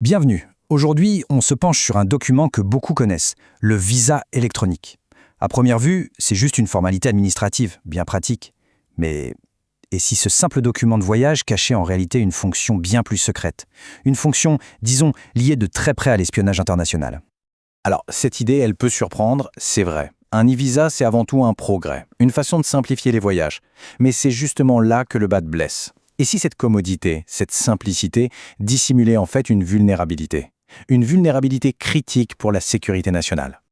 Bienvenue. Aujourd'hui, on se penche sur un document que beaucoup connaissent, le visa électronique. À première vue, c'est juste une formalité administrative, bien pratique. Mais et si ce simple document de voyage cachait en réalité une fonction bien plus secrète? Une fonction, disons, liée de très près à l'espionnage international. Alors, cette idée, elle peut surprendre, c'est vrai. Un e-visa, c'est avant tout un progrès, une façon de simplifier les voyages. Mais c'est justement là que le bas blesse. Et si cette commodité, cette simplicité, dissimulait en fait une vulnérabilité? Une vulnérabilité critique pour la sécurité nationale.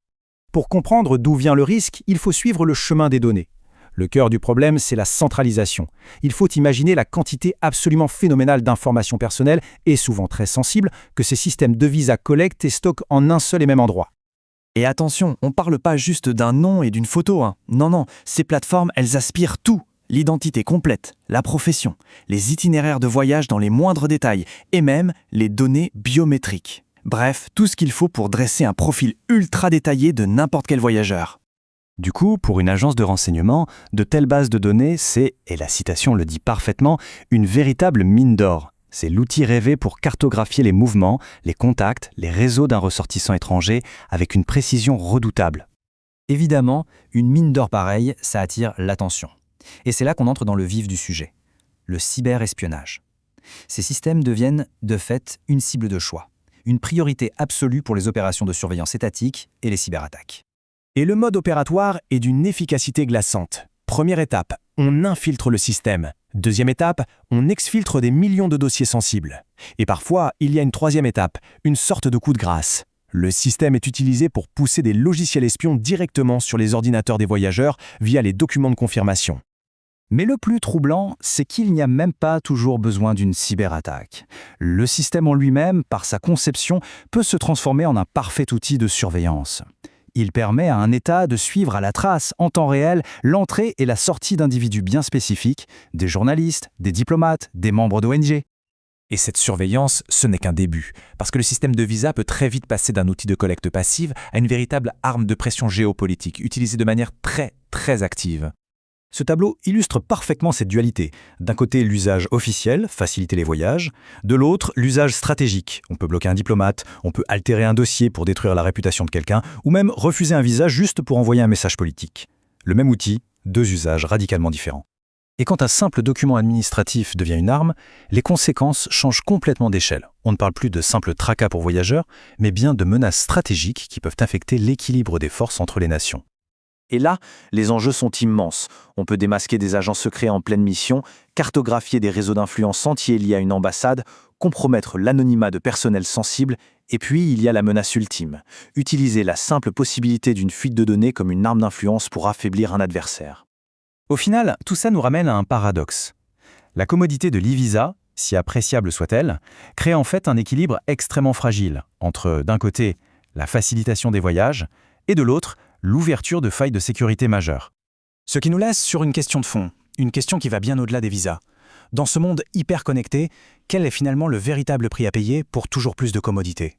Pour comprendre d'où vient le risque, il faut suivre le chemin des données. Le cœur du problème, c'est la centralisation. Il faut imaginer la quantité absolument phénoménale d'informations personnelles, et souvent très sensibles, que ces systèmes de visa collectent et stockent en un seul et même endroit. Et attention, on ne parle pas juste d'un nom et d'une photo. Non, ces plateformes, elles aspirent tout. L'identité complète, la profession, les itinéraires de voyage dans les moindres détails, et même les données biométriques. Bref, tout ce qu'il faut pour dresser un profil ultra détaillé de n'importe quel voyageur. Du coup, pour une agence de renseignement, de telles bases de données, c'est, et la citation le dit parfaitement, une véritable mine d'or. C'est l'outil rêvé pour cartographier les mouvements, les contacts, les réseaux d'un ressortissant étranger avec une précision redoutable. Évidemment, une mine d'or pareille, ça attire l'attention. Et c'est là qu'on entre dans le vif du sujet, le cyberespionnage. Ces systèmes deviennent, de fait, une cible de choix, une priorité absolue pour les opérations de surveillance étatique et les cyberattaques. Et le mode opératoire est d'une efficacité glaçante. Première étape, on infiltre le système. Deuxième étape, on exfiltre des millions de dossiers sensibles. Et parfois, il y a une troisième étape, une sorte de coup de grâce. Le système est utilisé pour pousser des logiciels espions directement sur les ordinateurs des voyageurs via les documents de confirmation. Mais le plus troublant, c'est qu'il n'y a même pas toujours besoin d'une cyberattaque. Le système en lui-même, par sa conception, peut se transformer en un parfait outil de surveillance. Il permet à un État de suivre à la trace, en temps réel, l'entrée et la sortie d'individus bien spécifiques, des journalistes, des diplomates, des membres d'ONG. Et cette surveillance, ce n'est qu'un début, parce que le système de visa peut très vite passer d'un outil de collecte passive à une véritable arme de pression géopolitique, utilisée de manière très active. Ce tableau illustre parfaitement cette dualité. D'un côté, l'usage officiel, faciliter les voyages. De l'autre, l'usage stratégique. On peut bloquer un diplomate, on peut altérer un dossier pour détruire la réputation de quelqu'un, ou même refuser un visa juste pour envoyer un message politique. Le même outil, deux usages radicalement différents. Et quand un simple document administratif devient une arme, les conséquences changent complètement d'échelle. On ne parle plus de simple tracas pour voyageurs, mais bien de menaces stratégiques qui peuvent affecter l'équilibre des forces entre les nations. Et là, les enjeux sont immenses. On peut démasquer des agents secrets en pleine mission, cartographier des réseaux d'influence entiers liés à une ambassade, compromettre l'anonymat de personnel sensible, et puis il y a la menace ultime, utiliser la simple possibilité d'une fuite de données comme une arme d'influence pour affaiblir un adversaire. Au final, tout ça nous ramène à un paradoxe. La commodité de l'e-visa, si appréciable soit-elle, crée en fait un équilibre extrêmement fragile entre, d'un côté, la facilitation des voyages, et de l'autre, l'ouverture de failles de sécurité majeures. Ce qui nous laisse sur une question de fond, une question qui va bien au-delà des visas. Dans ce monde hyper connecté, quel est finalement le véritable prix à payer pour toujours plus de commodité ?